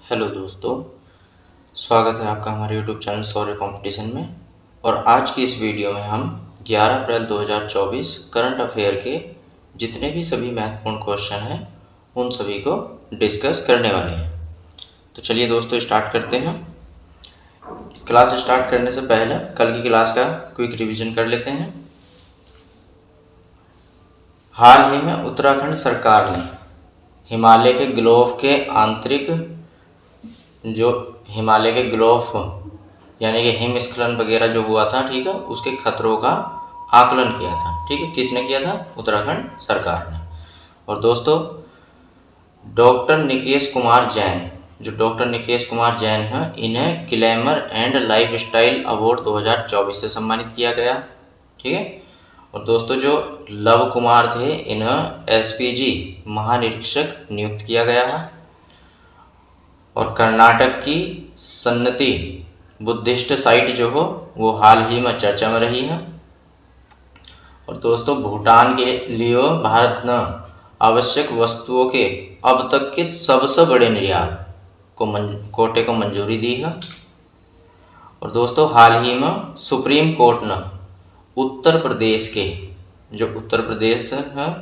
Hello दोस्तों, स्वागत है आपका हमारे यूट्यूब चैनल शौर्य कंपटीशन में। और आज की इस वीडियो में हम 11 अप्रैल 2024 करंट अफेयर के जितने भी सभी महत्वपूर्ण क्वेश्चन हैं उन सभी को डिस्कस करने वाले हैं। तो चलिए दोस्तों स्टार्ट करते हैं। क्लास स्टार्ट करने से पहले कल की क्लास का क्विक रिवीजन कर लेते हैं। हाल ही में उत्तराखंड सरकार ने हिमालय के गिलोफ के आंतरिक हिमालय के गिलोफ यानी कि हिमस्खलन वगैरह जो हुआ था, ठीक है, उसके खतरों का आकलन किया था। ठीक है, किसने किया था? उत्तराखंड सरकार ने। और दोस्तों डॉक्टर निकेश कुमार जैन, जो डॉक्टर निकेश कुमार जैन हैं, इन्हें ग्लैमर एंड लाइफस्टाइल अवार्ड 2024 से सम्मानित किया गया। ठीक है। और दोस्तों जो लव कुमार थे, इन्हें एसपीजी महानिरीक्षक नियुक्त किया गया है। और कर्नाटक की सन्नति बुद्धिस्ट साइट जो हो वो हाल ही में चर्चा में रही है। और दोस्तों भूटान के लिए भारत ने आवश्यक वस्तुओं के अब तक के सबसे बड़े निर्यात कोटे को मंजूरी दी है। और दोस्तों हाल ही में सुप्रीम कोर्ट ने उत्तर प्रदेश है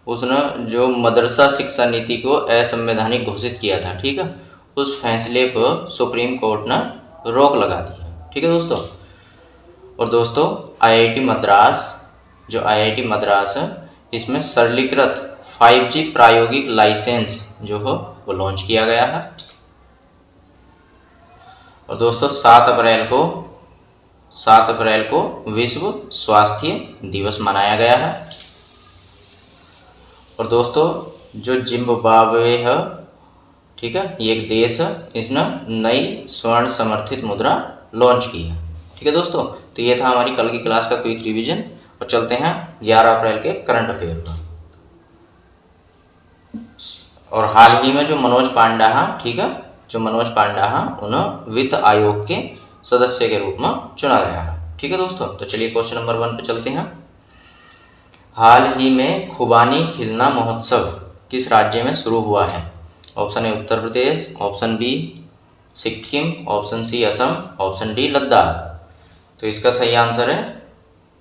उसने जो मदरसा शिक्षा नीति को असंवैधानिक घोषित किया था, ठीक है, उस फैसले पर सुप्रीम कोर्ट ने रोक लगा दी है। ठीक है दोस्तों। और दोस्तों आईआईटी मद्रास है, इसमें सरलीकृत 5G प्रायोगिक लाइसेंस जो हो वो लॉन्च किया गया है। और दोस्तों 7 अप्रैल को विश्व स्वास्थ्य दिवस मनाया गया है। और दोस्तों जो जिम्बाब्वे है, ठीक है, ये एक देश है, इसने नई स्वर्ण समर्थित मुद्रा लॉन्च की है। ठीक है दोस्तों, तो ये था हमारी कल की क्लास का क्विक रिवीजन। और चलते हैं 11 अप्रैल के करंट अफेयर पर। और हाल ही में जो मनोज पांडा है, ठीक है, उन्हें वित्त आयोग के सदस्य के रूप में चुना गया है। ठीक है दोस्तों, तो चलिए क्वेश्चन नंबर 1 पे चलते हैं। हाल ही में खुबानी खिलना महोत्सव किस राज्य में शुरू हुआ है? Option A Uttar Pradesh, option B Sikkim, option C Assam, option D Ladakh. तो इसका सही आंसर है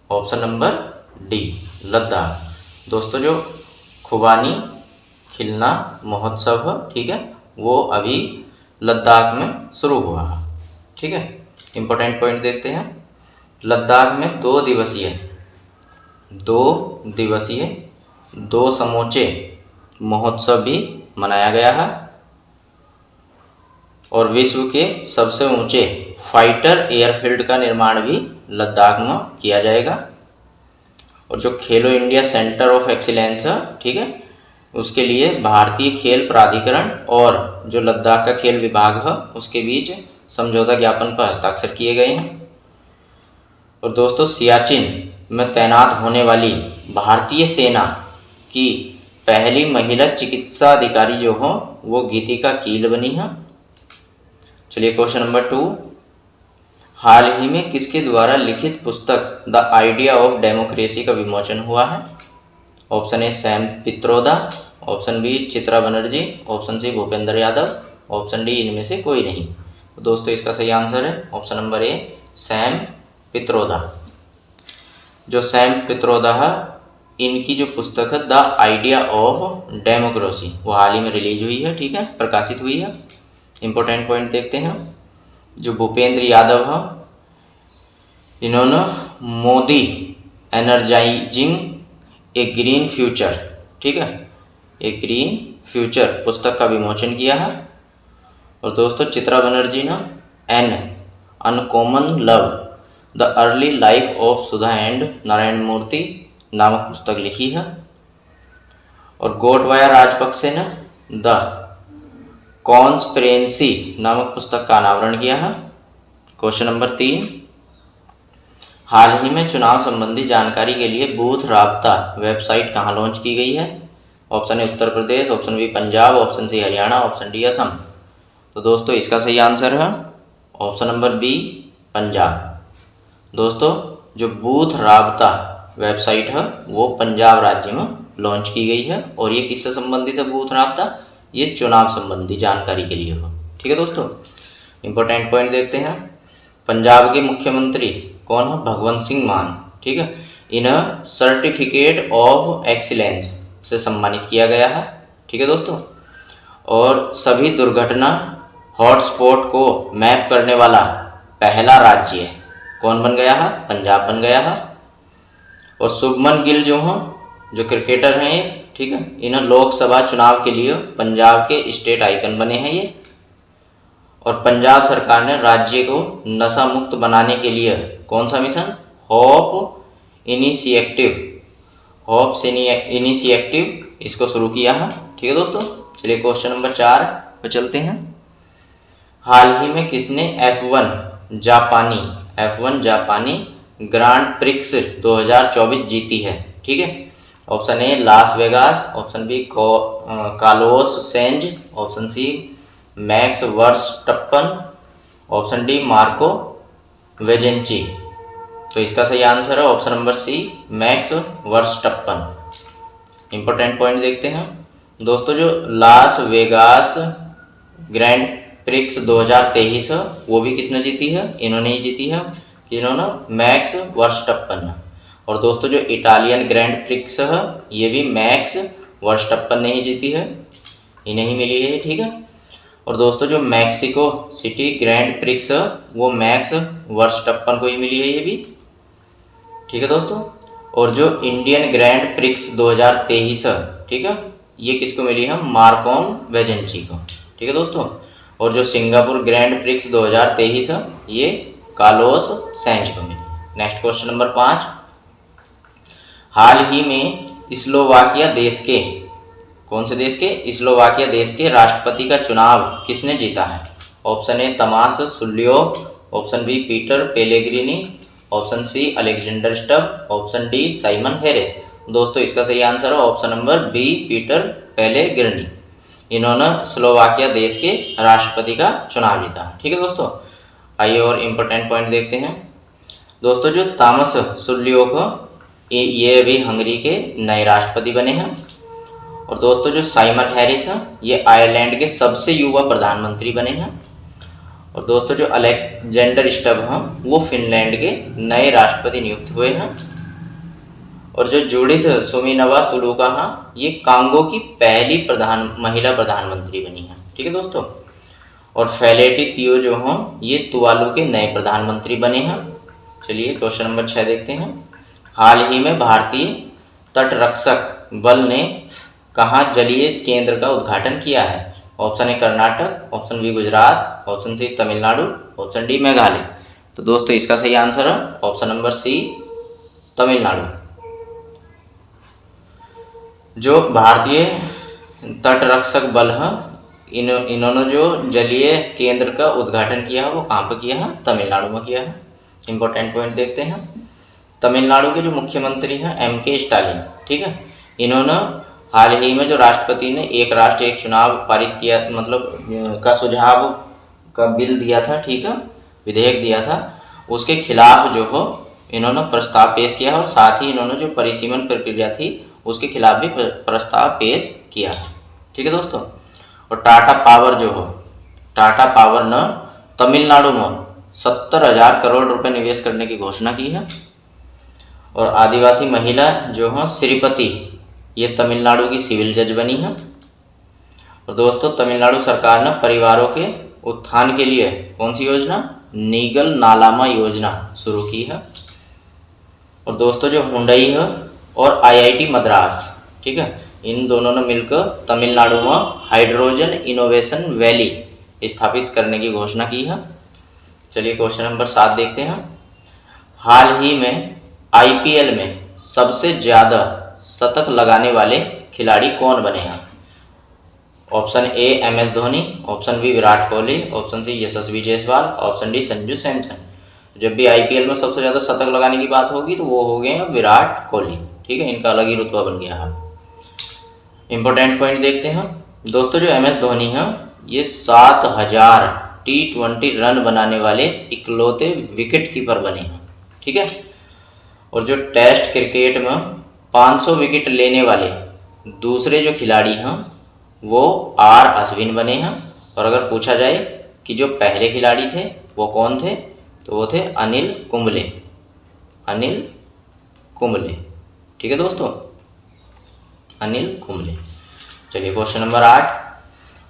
ऑप्शन नंबर डी, लद्दाख। दोस्तों जो खुबानी खिलना महोत्सव है, ठीक है, वो अभी लद्दाख में शुरू हुआ है। ठीक है, इंपॉर्टेंट पॉइंट देखते हैं। लद्दाख में 2 दिवसीय 2 समूचे महोत्सव भी मनाया गया है। और विश्व के सबसे ऊंचे फाइटर एयरफील्ड का निर्माण भी लद्दाख में किया जाएगा। और जो खेलो इंडिया सेंटर ऑफ एक्सीलेंस है, ठीक है, उसके लिए भारतीय खेल प्राधिकरण और जो लद्दाख का खेल विभाग है उसके बीच समझौता ज्ञापन पर हस्ताक्षर किए गए हैं। और दोस्तों सियाचिन में तैनात होने वाली भारतीय सेना की पहली महिला चिकित्सा अधिकारी जो हो वो गीतिका कील बनी है। चलिए क्वेश्चन नंबर 2। हाल ही में किसके द्वारा लिखित पुस्तक द आइडिया ऑफ डेमोक्रेसी का विमोचन हुआ है? Option A Sam Pitroda, option B Chitra Banerjee, option C Bhupender Yadav, option D इनमें से कोई नहीं। तो दोस्तों इसका सही आंसर है option number A Sam Pitroda. जो सैम पित्रोदा है, इनकी जो पुस्तक है द आइडिया ऑफ डेमोक्रेसी वो हाल ही में रिलीज हुई है, ठीक है, प्रकाशित हुई है। इंपॉर्टेंट पॉइंट देखते हैं। जो भूपेंद्र यादव है, इन्होंने मोदी एनर्जाइजिंग ए ग्रीन फ्यूचर, ठीक है, ए ग्रीन फ्यूचर पुस्तक का विमोचन किया है। और दोस्तों चित्रा बनर्जी ने an uncommon love the early life of Sudha and Narayana Murthy नामक पुस्तक लिखी है। और गोटबाया राजपक्षे ने द कॉन्स्पिरेंसी नामक पुस्तक का अनावरण किया है। Question number 3। हाल ही में चुनाव संबंधी जानकारी के लिए बूथ राबता वेबसाइट कहाँ लॉन्च की गई है? Option A Uttar Pradesh, option B Punjab, option C Haryana, option D Assam. तो दोस्तों इसका सही आंसर है ऑप्शन नंबर बी पंजाब। दोस्तों जो बूथ राबता वेबसाइट है वो पंजाब राज्य में लॉन्च की गई है। और ये किससे संबंधित है बूथ राबता? ये चुनाव संबंधी जानकारी के लिए हो। ठीक है दोस्तों। इंपॉर्टेंट पॉइंट देखते हैं। पंजाब के मुख्यमंत्री कौन है? भगवंत सिंह मान, ठीक है। इन्हें सर्टिफिकेट ऑफ एक्सीलेंस से सम्मानित किया गया है, ठीक है दोस्तों। और सभी दुर्घटना हॉटस्पॉट को मैप करने वाला पहला राज्य कौन बन गया है? पंजाब बन गया है। और शुभमन गिल जो हैं, जो क्रिकेटर हैं एक, ठीक है, इन्हें लोकसभा चुनाव के लिए पंजाब के स्टेट आइकन बने हैं ये। और पंजाब सरकार ने राज्य को नशा मुक्त बनाने के लिए कौन सा मिशन? होप इनिशिएटिव इसको शुरू किया है, ठीक है दोस्तों। चलिए क्वेश्चन नंबर 4 पे चलते हैं। हाल ही में किसने F1 जापानी ग्रांड प्रिक्स 2024 जीती है? ठीक है। Option A Las Vegas, option B Carlos Sainz, option C Max Verstappen, option D Marco Bezzecchi. तो इसका सही आंसर है option number C Max Verstappen. Important point देखते हैं दोस्तों। जो लास वेगास ग्रैंड प्रिक्स 2023 है वो भी किसने जीती है? इन्होंने ही जीती है। इन्होंने मैक्स वर्स्टप्पन। और दोस्तों जो इटालियन ग्रैंड प्रिक्स है ये भी मैक्स वर्स्टप्पन ने ही जीती है, इन्हें ही मिली है, ठीक है। और दोस्तों जो मैक्सिको सिटी ग्रैंड प्रिक्स है वो मैक्स वर्स्टप्पन को ही मिली है ये भी, ठीक है दोस्तों। और जो इंडियन ग्रैंड प्रिक्स 2023 है, ठीक है, ये किसको मिली है? मार्कोम वेजेंची को, ठीक है दोस्तों। और जो सिंगापुर ग्रैंड प्रिक्स 2023 है ये कार्लोस सेंज को मिली। Next question number 5। हाल ही में स्लोवाकिया देश के, कौन से देश के? स्लोवाकिया देश के राष्ट्रपति का चुनाव किसने जीता है? Option A Tamas Sulyok, option B Peter Pellegrini, option C Alexander Stubb, option D Simon Harris. दोस्तों इसका सही आंसर है option number B Peter Pellegrini. इन्होंने स्लोवाकिया देश के राष्ट्रपति का चुनाव जीता, ठीक है दोस्तों। आइए और इम्पोर्टेंट पॉइंट देखते हैं दोस्तों। जो तामस सुल्योव ये भी हंगरी के नए राष्ट्रपति बने हैं। और दोस्तों जो साइमन हैरिस है ये आयरलैंड के सबसे युवा प्रधानमंत्री बने हैं। और दोस्तों जो अलेक्जेंडर स्टब हैं वो फिनलैंड के नए राष्ट्रपति नियुक्त हुए हैं। और जो जूडिथ सुमिनवा तुलुका हैं ये कांगो की पहली महिला प्रधानमंत्री बनी हैं, ठीक है दोस्तों। और फेलेटी तियो जो हैं ये तुवालू के नए प्रधानमंत्री बने हैं। चलिए क्वेश्चन नंबर 6 देखते हैं। हाल ही में भारतीय तटरक्षक बल ने कहाँ जलीय केंद्र का उद्घाटन किया है? Option A Karnataka, option B Gujarat, option C Tamil Nadu, option D Meghalaya. तो दोस्तों इसका सही आंसर है ऑप्शन नंबर सी तमिलनाडु। जो भारतीय तटरक्षक बल है इन्होंने जो जलीय केंद्र का उद्घाटन किया है वो कहाँ पर किया है? तमिलनाडु में किया है। इंपॉर्टेंट पॉइंट देखते हैं। तमिलनाडु के जो मुख्यमंत्री हैं MK स्टालिन, ठीक है, इन्होंने हाल ही में जो राष्ट्रपति ने एक राष्ट्र एक चुनाव पारित किया, मतलब का सुझाव का बिल दिया था, ठीक है, विधेयक दिया था, उसके खिलाफ जो हो इन्होंने प्रस्ताव पेश किया। और साथ ही इन्होंने जो परिसीमन प्रक्रिया थी उसके खिलाफ भी प्रस्ताव पेश किया, ठीक है दोस्तों। और टाटा पावर जो हो, टाटा पावर ने तमिलनाडु में 70,000 करोड़ रुपए निवेश करने की घोषणा की है। और आदिवासी महिला जो है श्रीपति ये तमिलनाडु की सिविल जज बनी है। और दोस्तों तमिलनाडु सरकार ने परिवारों के उत्थान के लिए कौन सी योजना? नीगल नालामा योजना शुरू की है। और दोस्तों जो हुंडई है और IIT मद्रास, ठीक है, इन दोनों ने मिलकर तमिलनाडु में हाइड्रोजन इनोवेशन वैली स्थापित करने की घोषणा की है। चलिए क्वेश्चन नंबर 7 देखते हैं। हाल ही में IPL में सबसे ज़्यादा शतक लगाने वाले खिलाड़ी कौन बने हैं? Option A MS Dhoni, option B Virat Kohli, option C Yashasvi Jaiswal, option D Sanju Samson. जब भी IPL में सबसे ज़्यादा शतक लगाने की बात होगी तो वो हो गए हैं विराट कोहली, ठीक है, इनका अलग ही रुतबा बन गया है। इंपॉर्टेंट पॉइंट देखते हैं दोस्तों। जो MS धोनी है ये 7,000 T20 रन बनाने वाले इकलौते विकेट कीपर बने हैं, ठीक है। और जो टेस्ट क्रिकेट में 500 विकेट लेने वाले दूसरे जो खिलाड़ी हैं वो R अश्विन बने हैं। और अगर पूछा जाए कि जो पहले खिलाड़ी थे वो कौन थे, तो वो थे अनिल कुंबले, अनिल कुंबले। ठीक है दोस्तों, अनिल कुंबले। चलिए क्वेश्चन नंबर 8,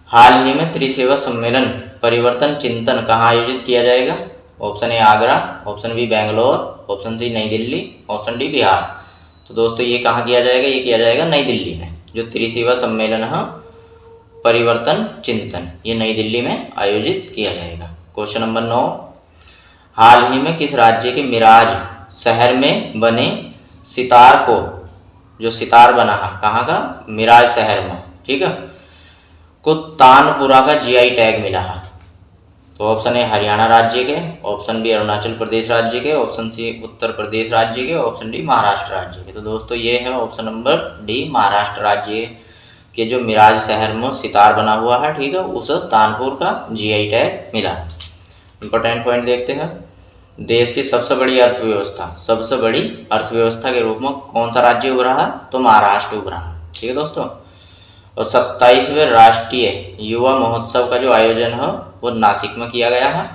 हाल ही में त्रिसेवा सम्मेलन परिवर्तन चिंतन कहाँ आयोजित किया जाएगा? Option A Agra, option B Bangalore, option C Nai Delhi, option D Bihar. तो दोस्तों ये कहाँ किया जाएगा? ये किया जाएगा नई दिल्ली में। जो त्रिसेवा सम्मेलन है परिवर्तन चिंतन, ये नई दिल्ली में आयोजित किया जाएगा। क्वेश्चन नंबर 9, हाल ही में किस राज्य के मिराज शहर में बने सितार को, जो सितार बना है कहाँ का? मिराज शहर में, ठीक है, को तानपुरा का जीआई टैग मिला है? तो ऑप्शन ए हरियाणा राज्य के, ऑप्शन बी अरुणाचल प्रदेश राज्य के, ऑप्शन सी उत्तर प्रदेश राज्य के, ऑप्शन डी महाराष्ट्र राज्य के। तो दोस्तों ये है ऑप्शन नंबर डी, महाराष्ट्र राज्य के जो मिराज शहर में सितार बना हुआ है, ठीक है, उस तानपुर का जीआई टैग मिला है। इंपॉर्टेंट पॉइंट देखते हैं, देश की सबसे बड़ी अर्थव्यवस्था, सबसे बड़ी अर्थव्यवस्था के रूप में कौन सा राज्य उभरा है? तो महाराष्ट्र उभरा है। ठीक है दोस्तों, और 27वें राष्ट्रीय युवा महोत्सव का जो आयोजन है वो नासिक में किया गया है।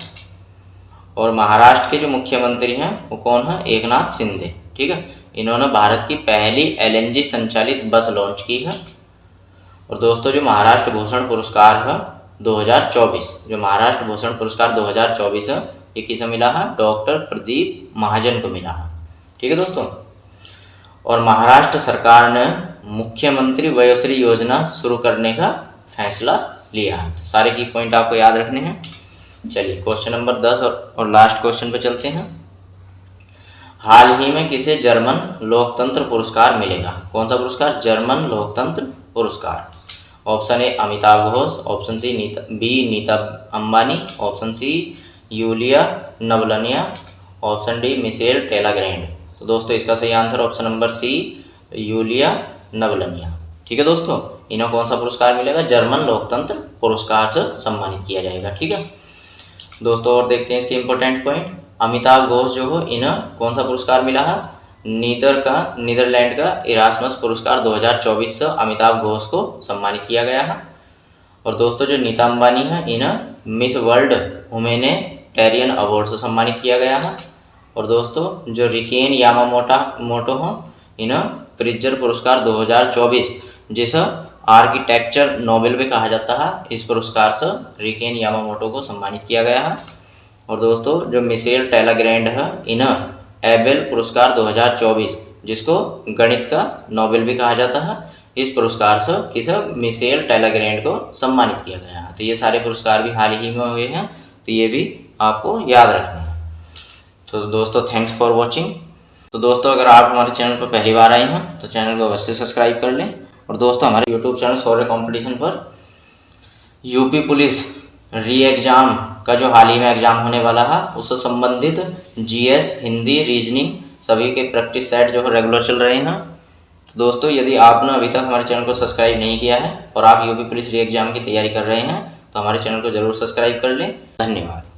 और महाराष्ट्र के जो मुख्यमंत्री हैं वो कौन है? एकनाथ शिंदे। ठीक है, इन्होंने भारत की पहली एलएनजी संचालित बस लॉन्च की है। और दोस्तों जो महाराष्ट्र भूषण पुरस्कार है 2024, जो महाराष्ट्र भूषण पुरस्कार 2024 है, ये किसे मिला है? डॉक्टर प्रदीप महाजन को मिला है। ठीक है दोस्तों, और महाराष्ट्र सरकार ने मुख्यमंत्री वयोश्री योजना शुरू करने का फैसला लिया है। तो सारे की पॉइंट आपको याद रखने हैं। चलिए क्वेश्चन नंबर 10 और लास्ट क्वेश्चन पे चलते हैं। हाल ही में किसे जर्मन लोकतंत्र पुरस्कार मिलेगा? कौन सा पुरस्कार? जर्मन लोकतंत्र पुरस्कार। Option A Amitabh Ghosh, option C Nita Ambani, option C Yulia Navalnaya, option D Michel Telagrand. तो दोस्तों इसका सही answer option number C, Yulia Navalnaya. ठीक है दोस्तों, इन्हें कौन सा पुरस्कार मिलेगा? जर्मन लोकतंत्र पुरस्कार से सम्मानित किया जाएगा। ठीक है दोस्तों, और देखते हैं इसके इंपॉर्टेंट पॉइंट। अमिताभ घोष जो हो, इन्हें कौन सा पुरस्कार मिला है? नीदरलैंड का इरास्मस पुरस्कार 2024 से अमिताभ घोष को सम्मानित किया गया है। और दोस्तों जो नीता अंबानी है, इन्हें मिस वर्ल्ड ह्यूमैनिटेरियन अवार्ड से सम्मानित किया गया है। और दोस्तों जो रिकेन यामामोटो हो, इन्हें प्रिट्जर पुरस्कार 2024, जिसे आर्किटेक्चर नोबेल भी कहा जाता है, इस पुरस्कार से रिकेन यामामोटो को सम्मानित किया गया है। और दोस्तों जो मिशेल टेलाग्रैंड है, इन्हें एबेल पुरस्कार 2024, जिसको गणित का नोबेल भी कहा जाता है, इस पुरस्कार से किसे? मिशेल टेलाग्रैंड को सम्मानित किया गया है। तो ये सारे पुरस्कार भी हाल ही में हुए हैं, तो ये भी आपको याद रखना है। तो दोस्तों थैंक्स फॉर वॉचिंग। तो दोस्तों अगर आप हमारे चैनल पर पहली बार आए हैं तो चैनल को अवश्य सब्सक्राइब कर लें। और दोस्तों हमारे यूट्यूब चैनल शौर्य कंपटीशन पर यूपी पुलिस री एग्ज़ाम का जो हाल ही में एग्ज़ाम होने वाला है, उससे संबंधित जीएस, हिंदी, रीजनिंग सभी के प्रैक्टिस सेट जो है रेगुलर चल रहे हैं। तो दोस्तों यदि आपने अभी तक हमारे चैनल को सब्सक्राइब नहीं किया है और आप यूपी पुलिस री एग्ज़ाम की तैयारी कर रहे हैं, तो हमारे चैनल को ज़रूर सब्सक्राइब कर लें। धन्यवाद।